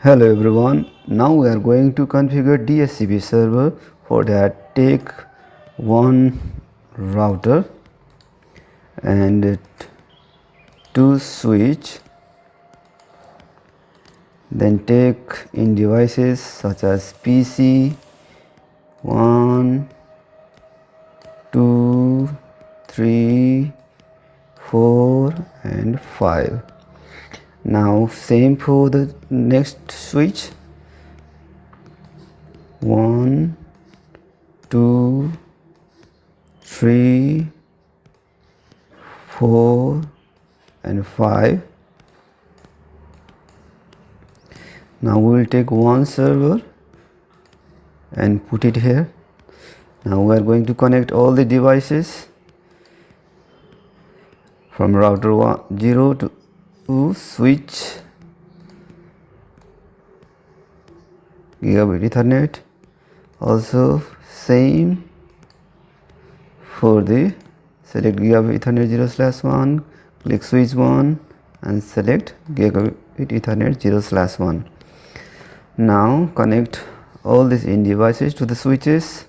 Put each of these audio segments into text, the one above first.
Hello everyone, now we are going to configure DHCP server. For that, take one router and two switch, then take in devices such as PC 1, 2, 3, 4 and 5. Now same for the next switch, 1, 2, 3, 4 and 5. Now we will take one server and put it here. Now we are going to connect all the devices from router 0 to switch gigabit Ethernet. Also same for the select gigabit Ethernet 0/1, click switch 1 and select gigabit Ethernet 0/1. Now connect all these in devices to the switches.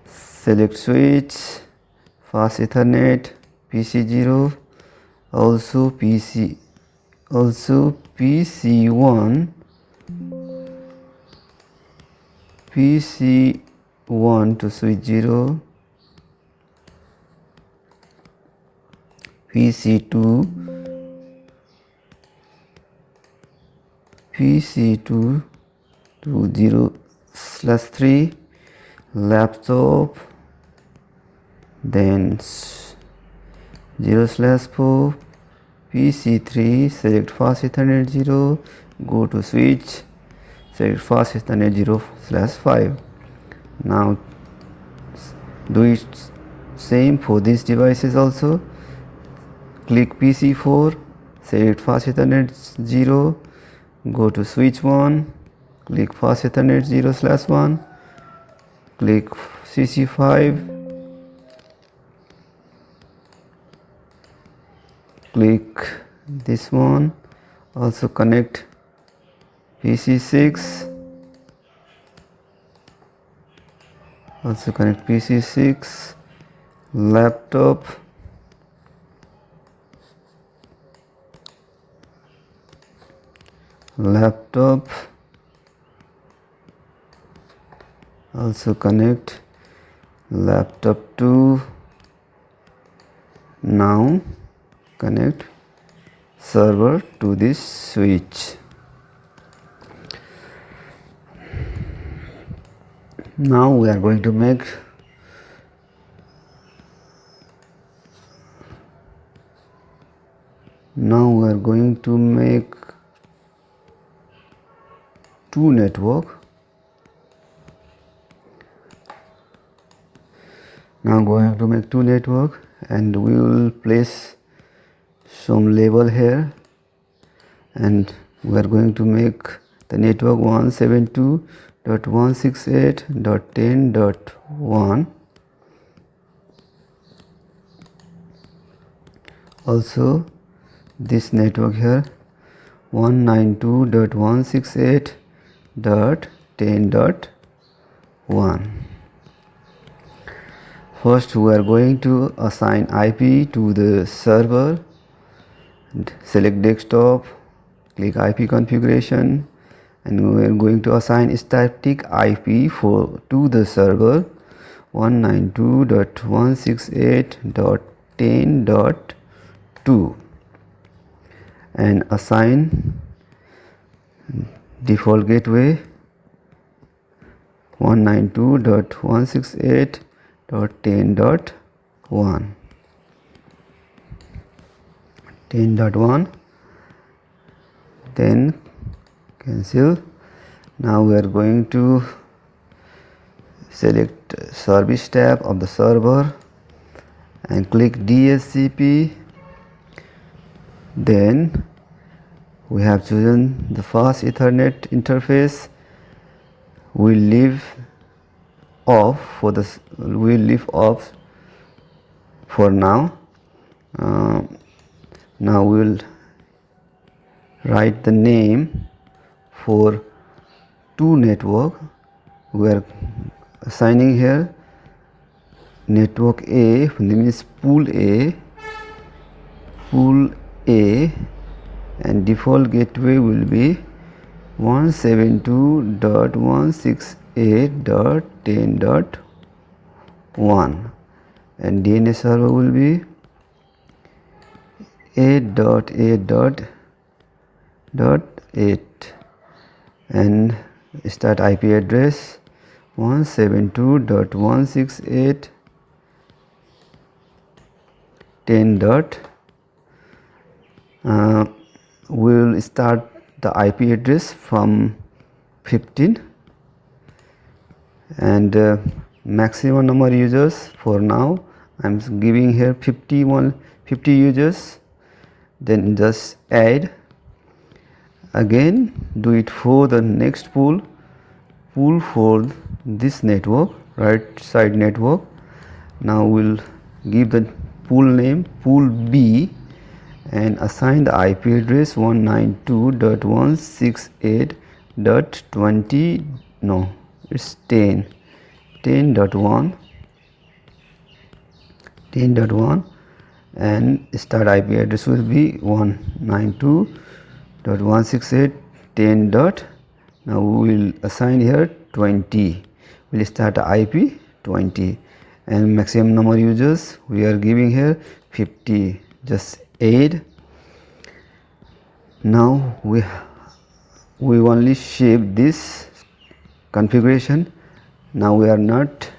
Select switch, fast Ethernet, PC0, also PC1 to switch 0, PC2 to 0/3, laptop, then 0/4, PC3, select fast Ethernet 0, go to switch, select fast Ethernet 0/5. Now do it same for these devices also. Click PC4, select fast Ethernet 0, go to switch 1, click fast Ethernet 0/1, click CC5, click this one, also connect PC6, laptop, also connect laptop 2. Now connect server to this switch. Now we are going to make two network. And we will place some label here, and we are going to make the network 172.168.10.1. also this network here 192.168.10.1. First we are going to assign IP to the server. Select desktop, click IP configuration, and we are going to assign static IP to the server 192.168.10.2 and assign default gateway 192.168.10.1. Then cancel. Now we are going to select service tab of the server and click DHCP. Then we have chosen the fast Ethernet interface. We leave off for now. Now we will write the name for two network. We are assigning here network A, means pool A, and default gateway will be 172.168.10.1 and DNS server will be 8.8.8 and start IP address 172.168.10. We will start the IP address from 15 and maximum number users. For now I am giving here 50 users. Then just add again, do it for the next pool for this network, right side network. Now we'll give the pool name pool B and assign the IP address 192.168.20, no, it's 10.1 and start IP address will be 192.168.10. Now we will assign here 20. We'll start the IP 20 and maximum number users we are giving here 50. Just add. Now we only shape this configuration. Now we are not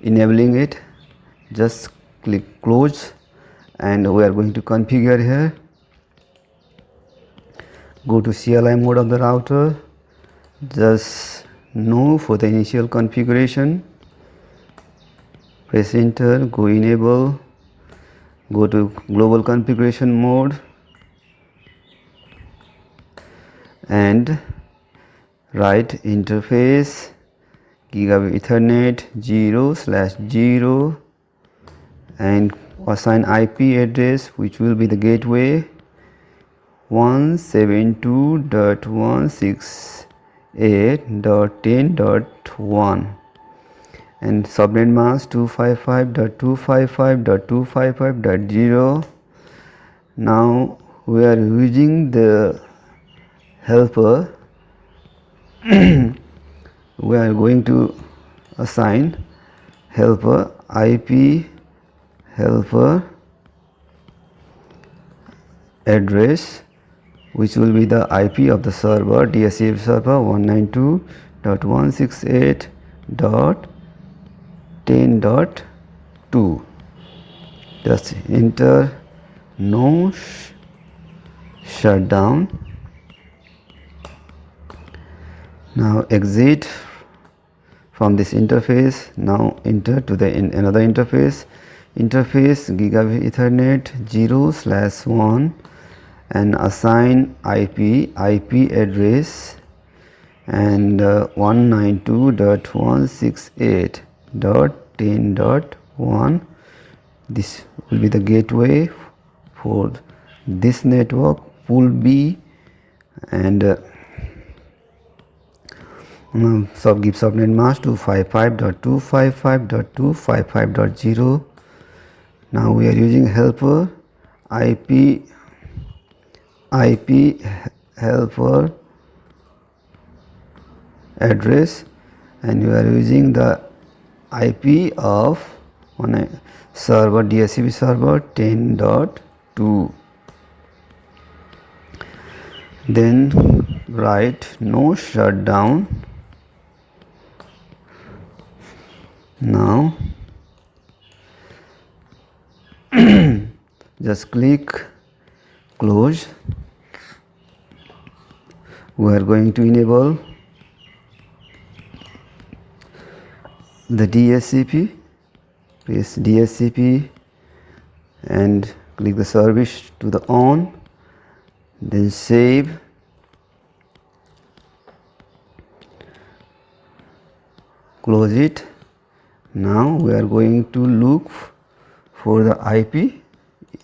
enabling it. Just click close and we are going to configure here. Go to CLI mode of the router. Just no for the initial configuration. Press enter, go enable, go to global configuration mode and write interface gigabit Ethernet 0/0 and assign IP address which will be the gateway 172.168.10.1 and subnet mask 255.255.255.0. Now we are using the helper. We are going to assign helper IP helper address which will be the IP of the server DHCP server 192.168.10.2. just enter no shutdown. Now exit from this interface. Now enter to the another interface gigabit Ethernet 0/1 and assign IP address and 192.168.10.1. this will be the gateway for this network pool B and give subnet mask 255.255.255.0. now we are using helper IP helper address and you are using the IP of server DHCP server 10.2. then write no shutdown. Now just click close. We are going to enable the DHCP. Press DHCP and click the service to the on, then save. Close it. Now we are going to look for the IP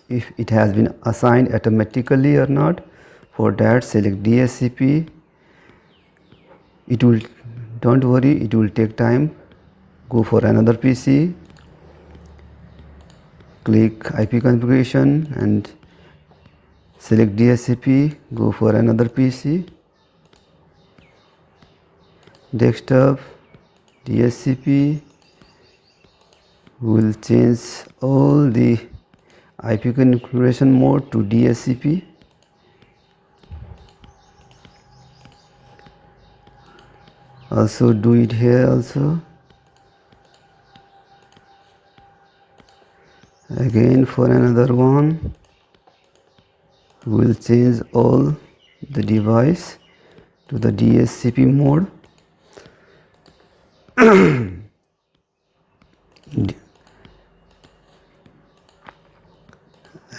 if it has been assigned automatically or not. For that select DHCP it will, don't worry, it will take time. Go for another PC, click IP configuration and select DHCP. Go for another PC, desktop, DHCP. Will change all the IP configuration mode to DHCP. Also do it here also. Again for another one, we'll change all the device to the DHCP mode.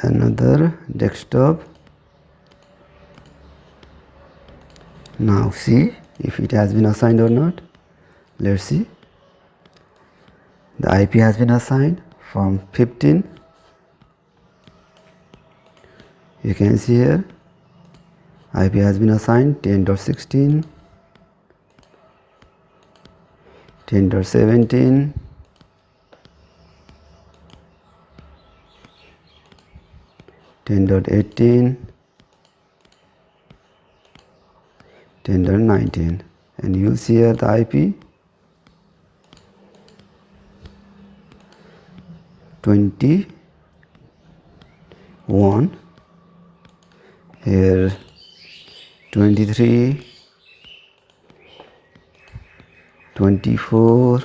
Another desktop. Now see if it has been assigned or not. Let's see. The IP has been assigned from 15. You can see here IP has been assigned 10.16, 10.17, 10.18, 10.19, and you'll see here the IP 21, here 23, 24,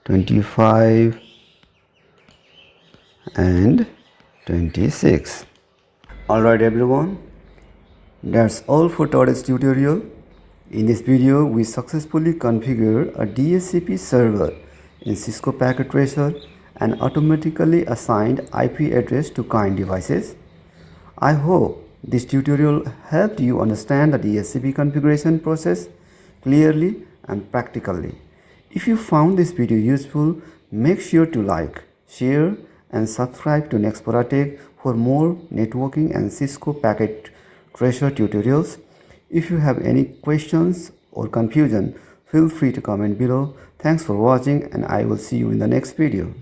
25 and 26. Alright everyone, that's all for today's tutorial. In this video, we successfully configured a DHCP server in Cisco Packet Tracer and automatically assigned IP address to client devices. I hope this tutorial helped you understand the DHCP configuration process clearly and practically. If you found this video useful, make sure to like, share and subscribe to Nexvora Tech for more networking and Cisco Packet Tracer tutorials. If you have any questions or confusion, feel free to comment below. Thanks for watching and I will see you in the next video.